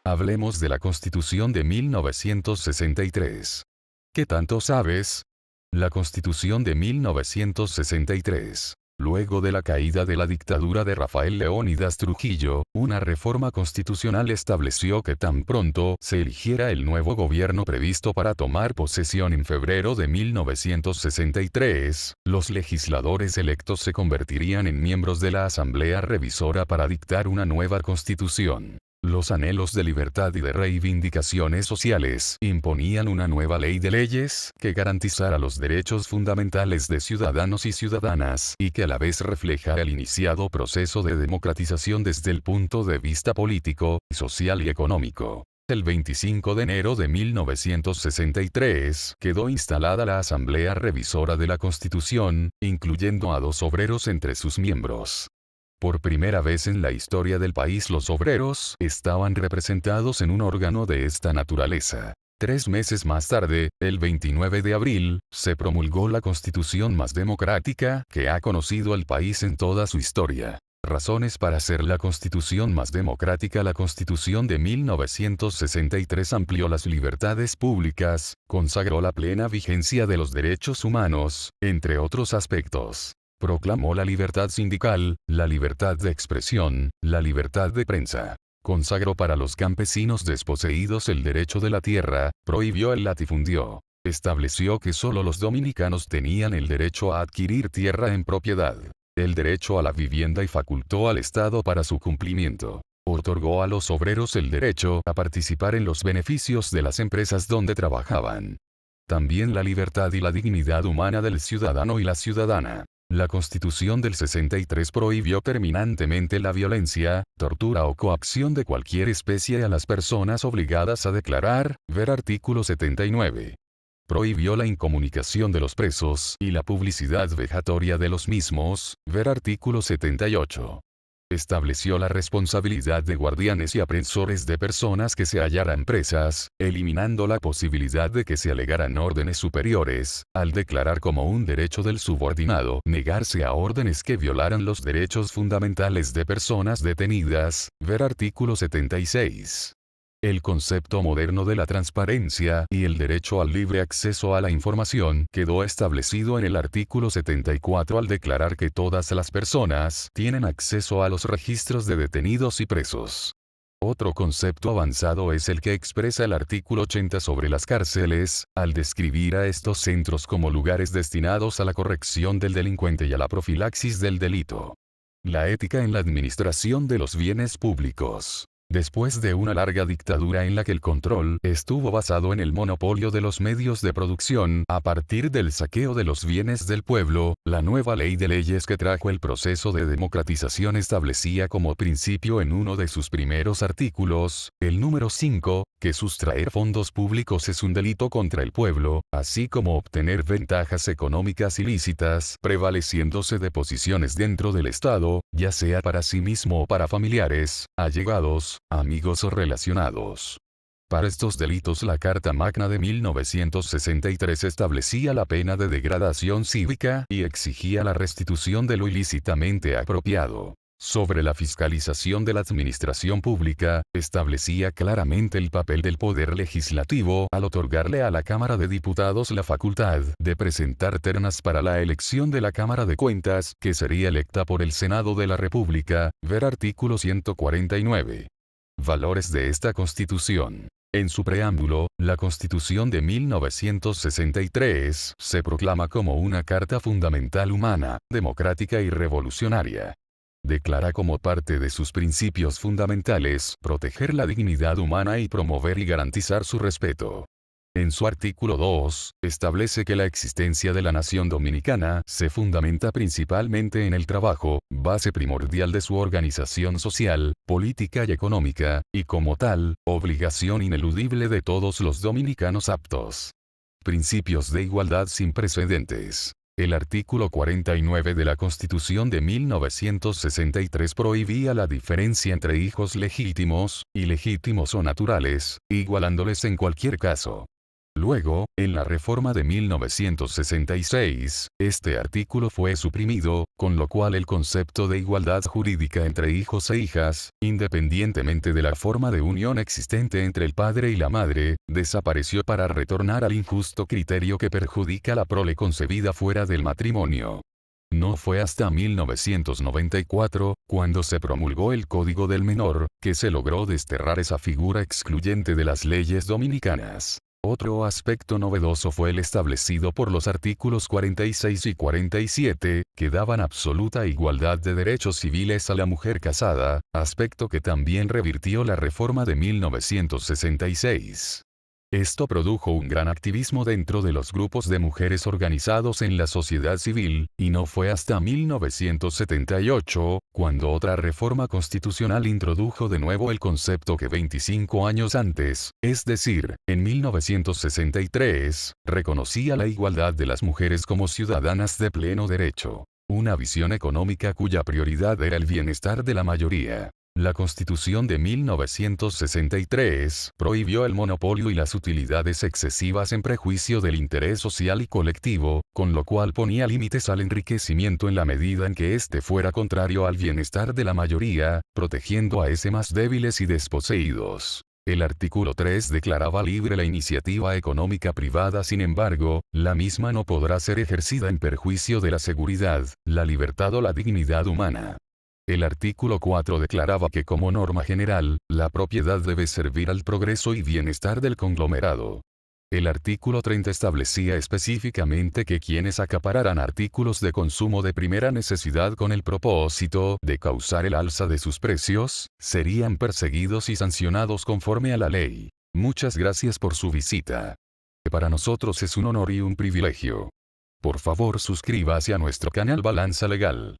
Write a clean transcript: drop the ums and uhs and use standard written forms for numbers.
Hablemos de la Constitución de 1963. ¿Qué tanto sabes? La Constitución de 1963. Luego de la caída de la dictadura de Rafael Leónidas Trujillo, una reforma constitucional estableció que tan pronto se eligiera el nuevo gobierno previsto para tomar posesión en febrero de 1963, los legisladores electos se convertirían en miembros de la Asamblea Revisora para dictar una nueva constitución. Los anhelos de libertad y de reivindicaciones sociales imponían una nueva ley de leyes que garantizara los derechos fundamentales de ciudadanos y ciudadanas y que a la vez reflejara el iniciado proceso de democratización desde el punto de vista político, social y económico. El 25 de enero de 1963 quedó instalada la Asamblea Revisora de la Constitución, incluyendo a 2 obreros entre sus miembros. Por primera vez en la historia del país los obreros estaban representados en un órgano de esta naturaleza. 3 meses más tarde, el 29 de abril, se promulgó la constitución más democrática que ha conocido el país en toda su historia. Razones para ser la constitución más democrática. La Constitución de 1963 amplió las libertades públicas, consagró la plena vigencia de los derechos humanos, entre otros aspectos. Proclamó la libertad sindical, la libertad de expresión, la libertad de prensa. Consagró para los campesinos desposeídos el derecho de la tierra, prohibió el latifundio. Estableció que solo los dominicanos tenían el derecho a adquirir tierra en propiedad. El derecho a la vivienda y facultó al Estado para su cumplimiento. Otorgó a los obreros el derecho a participar en los beneficios de las empresas donde trabajaban. También la libertad y la dignidad humana del ciudadano y la ciudadana. La Constitución del 63 prohibió terminantemente la violencia, tortura o coacción de cualquier especie a las personas obligadas a declarar, ver artículo 79. Prohibió la incomunicación de los presos y la publicidad vejatoria de los mismos, ver artículo 78. Estableció la responsabilidad de guardianes y aprensores de personas que se hallaran presas, eliminando la posibilidad de que se alegaran órdenes superiores, al declarar como un derecho del subordinado negarse a órdenes que violaran los derechos fundamentales de personas detenidas, ver artículo 76. El concepto moderno de la transparencia y el derecho al libre acceso a la información quedó establecido en el artículo 74 al declarar que todas las personas tienen acceso a los registros de detenidos y presos. Otro concepto avanzado es el que expresa el artículo 80 sobre las cárceles, al describir a estos centros como lugares destinados a la corrección del delincuente y a la profilaxis del delito. La ética en la administración de los bienes públicos. Después de una larga dictadura en la que el control estuvo basado en el monopolio de los medios de producción a partir del saqueo de los bienes del pueblo, la nueva ley de leyes que trajo el proceso de democratización establecía como principio en uno de sus primeros artículos, el número 5, que sustraer fondos públicos es un delito contra el pueblo, así como obtener ventajas económicas ilícitas prevaleciéndose de posiciones dentro del Estado, ya sea para sí mismo o para familiares, allegados, amigos o relacionados. Para estos delitos la Carta Magna de 1963 establecía la pena de degradación cívica y exigía la restitución de lo ilícitamente apropiado. Sobre la fiscalización de la administración pública, establecía claramente el papel del Poder Legislativo al otorgarle a la Cámara de Diputados la facultad de presentar ternas para la elección de la Cámara de Cuentas, que sería electa por el Senado de la República, ver artículo 149. Valores de esta Constitución. En su preámbulo, la Constitución de 1963 se proclama como una carta fundamental humana, democrática y revolucionaria. Declara como parte de sus principios fundamentales proteger la dignidad humana y promover y garantizar su respeto. En su artículo 2, establece que la existencia de la nación dominicana se fundamenta principalmente en el trabajo, base primordial de su organización social, política y económica, y como tal, obligación ineludible de todos los dominicanos aptos. Principios de igualdad sin precedentes. El artículo 49 de la Constitución de 1963 prohibía la diferencia entre hijos legítimos, ilegítimos o naturales, igualándoles en cualquier caso. Luego, en la reforma de 1966, este artículo fue suprimido, con lo cual el concepto de igualdad jurídica entre hijos e hijas, independientemente de la forma de unión existente entre el padre y la madre, desapareció para retornar al injusto criterio que perjudica la prole concebida fuera del matrimonio. No fue hasta 1994, cuando se promulgó el Código del Menor, que se logró desterrar esa figura excluyente de las leyes dominicanas. Otro aspecto novedoso fue el establecido por los artículos 46 y 47, que daban absoluta igualdad de derechos civiles a la mujer casada, aspecto que también revirtió la reforma de 1966. Esto produjo un gran activismo dentro de los grupos de mujeres organizados en la sociedad civil, y no fue hasta 1978, cuando otra reforma constitucional introdujo de nuevo el concepto que 25 años antes, es decir, en 1963, reconocía la igualdad de las mujeres como ciudadanas de pleno derecho. Una visión económica cuya prioridad era el bienestar de la mayoría. La Constitución de 1963 prohibió el monopolio y las utilidades excesivas en prejuicio del interés social y colectivo, con lo cual ponía límites al enriquecimiento en la medida en que éste fuera contrario al bienestar de la mayoría, protegiendo a ese más débiles y desposeídos. El artículo 3 declaraba libre la iniciativa económica privada, sin embargo, la misma no podrá ser ejercida en perjuicio de la seguridad, la libertad o la dignidad humana. El artículo 4 declaraba que como norma general, la propiedad debe servir al progreso y bienestar del conglomerado. El artículo 30 establecía específicamente que quienes acapararan artículos de consumo de primera necesidad con el propósito de causar el alza de sus precios, serían perseguidos y sancionados conforme a la ley. Muchas gracias por su visita. Para nosotros es un honor y un privilegio. Por favor, suscríbase a nuestro canal Balanza Legal.